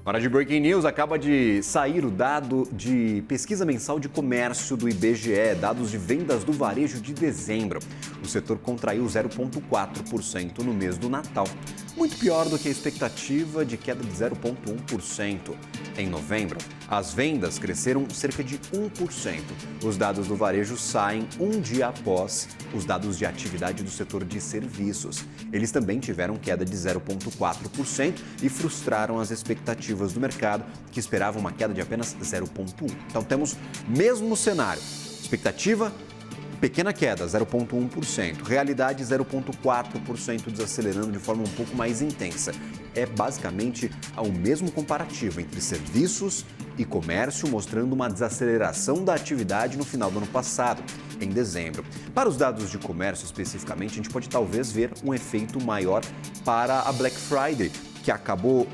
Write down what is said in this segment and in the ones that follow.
Hora de Breaking News, acaba de sair o dado de pesquisa mensal de comércio do IBGE, dados de vendas do varejo de dezembro. O setor contraiu 0,4% no mês do Natal, muito pior do que a expectativa de queda de 0,1%. Em novembro, as vendas cresceram cerca de 1%. Os dados do varejo saem um dia após os dados de atividade do setor de serviços. Eles também tiveram queda de 0,4% e frustraram as expectativas do mercado, que esperava uma queda de apenas 0,1%. Então temos mesmo cenário. Expectativa, pequena queda, 0,1%. Realidade, 0,4%, desacelerando de forma um pouco mais intensa. É basicamente o mesmo comparativo entre serviços e comércio, mostrando uma desaceleração da atividade no final do ano passado, em dezembro. Para os dados de comércio especificamente, a gente pode talvez ver um efeito maior para a Black Friday, que acabou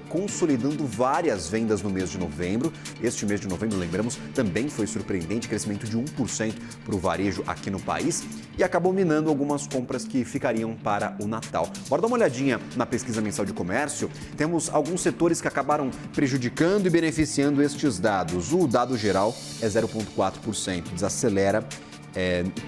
consolidando várias vendas no mês de novembro. Este mês de novembro, lembramos, também foi surpreendente, crescimento de 1% para o varejo aqui no país e acabou minando algumas compras que ficariam para o Natal. Bora dar uma olhadinha na pesquisa mensal de comércio. Temos alguns setores que acabaram prejudicando e beneficiando estes dados. O dado geral é 0,4%, desacelera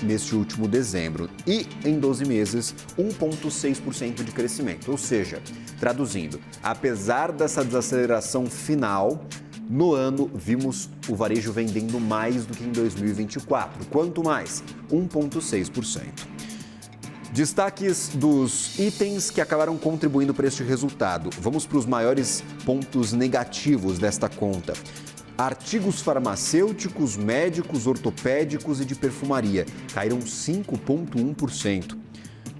neste último dezembro e em 12 meses 1,6% de crescimento, ou seja, traduzindo, apesar dessa desaceleração final, no ano vimos o varejo vendendo mais do que em 2024. Quanto mais? 1,6%. Destaques dos itens que acabaram contribuindo para este resultado. Vamos para os maiores pontos negativos desta conta. Artigos farmacêuticos, médicos, ortopédicos e de perfumaria caíram 5,1%.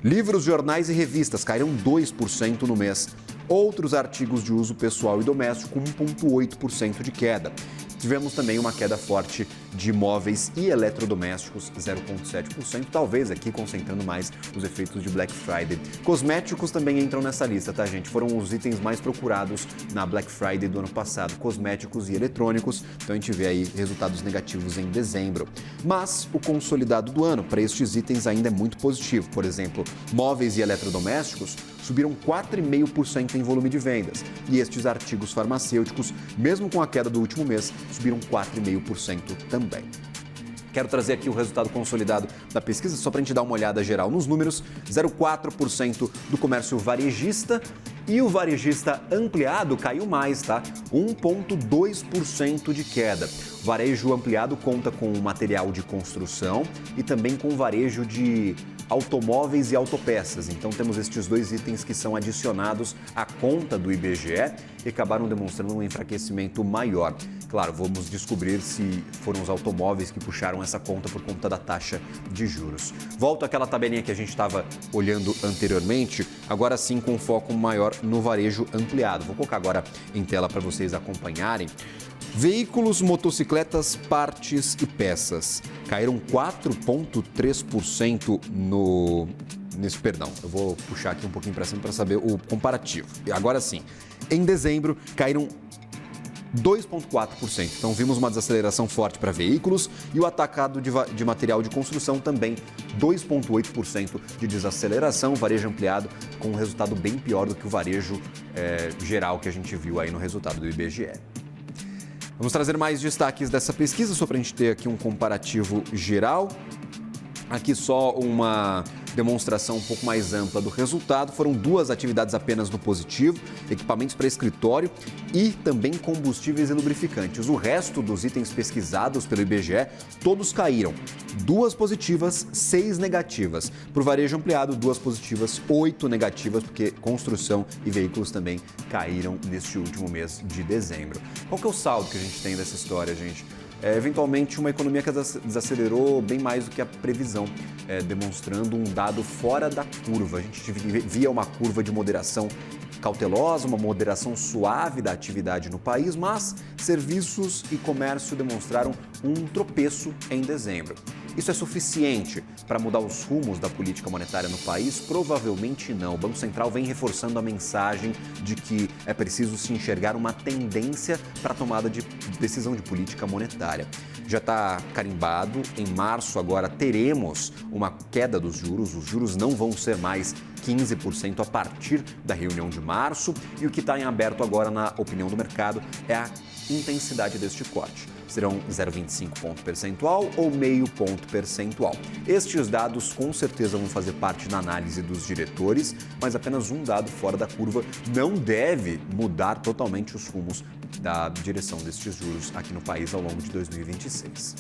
Livros, jornais e revistas caíram 2% no mês. Outros artigos de uso pessoal e doméstico, 1,8% de queda. Tivemos também uma queda forte de móveis e eletrodomésticos, 0,7%, talvez aqui concentrando mais os efeitos de Black Friday. Cosméticos também entram nessa lista, tá, gente? Foram os itens mais procurados na Black Friday do ano passado, cosméticos e eletrônicos, então a gente vê aí resultados negativos em dezembro. Mas o consolidado do ano para estes itens ainda é muito positivo. Por exemplo, móveis e eletrodomésticos subiram 4,5% em volume de vendas. E estes artigos farmacêuticos, mesmo com a queda do último mês, subiram 4,5% também. Quero trazer aqui o resultado consolidado da pesquisa, só para a gente dar uma olhada geral nos números. 0,4% do comércio varejista e o varejista ampliado caiu mais, tá? 1,2% de queda. O varejo ampliado conta com material de construção e também com varejo de automóveis e autopeças. Então temos estes dois itens que são adicionados à conta do IBGE e acabaram demonstrando um enfraquecimento maior. Claro, vamos descobrir se foram os automóveis que puxaram essa conta por conta da taxa de juros. Volto àquela tabelinha que a gente estava olhando anteriormente, agora sim com foco maior no varejo ampliado. Vou colocar agora em tela para vocês acompanharem. Veículos, motocicletas, partes e peças caíram 4,3% Perdão, eu vou puxar aqui um pouquinho para cima para saber o comparativo. E agora sim, em dezembro caíram 2,4%. Então vimos uma desaceleração forte para veículos e o atacado de material de construção também 2,8% de desaceleração, varejo ampliado com um resultado bem pior do que o varejo geral que a gente viu aí no resultado do IBGE. Vamos trazer mais destaques dessa pesquisa, só para a gente ter aqui um comparativo geral. Aqui só uma demonstração um pouco mais ampla do resultado. Foram duas atividades apenas no positivo, equipamentos para escritório e também combustíveis e lubrificantes. O resto dos itens pesquisados pelo IBGE, todos caíram. 2 positivas, 6 negativas. Para o varejo ampliado, 2 positivas, 8 negativas, porque construção e veículos também caíram neste último mês de dezembro. Qual que é o saldo que a gente tem dessa história, gente? Eventualmente uma economia que desacelerou bem mais do que a previsão, demonstrando um dado fora da curva. A gente via uma curva de moderação cautelosa, uma moderação suave da atividade no país, mas serviços e comércio demonstraram um tropeço em dezembro. Isso é suficiente para mudar os rumos da política monetária no país? Provavelmente não. O Banco Central vem reforçando a mensagem de que é preciso se enxergar uma tendência para a tomada de decisão de política monetária. Já está carimbado, em março agora teremos uma queda dos juros, os juros não vão ser mais 15% a partir da reunião de março. E o que está em aberto agora, na opinião do mercado, é a intensidade deste corte. Serão 0,25 ponto percentual ou meio ponto percentual. Estes dados com certeza vão fazer parte da análise dos diretores, mas apenas um dado fora da curva não deve mudar totalmente os rumos da direção destes juros aqui no país ao longo de 2026.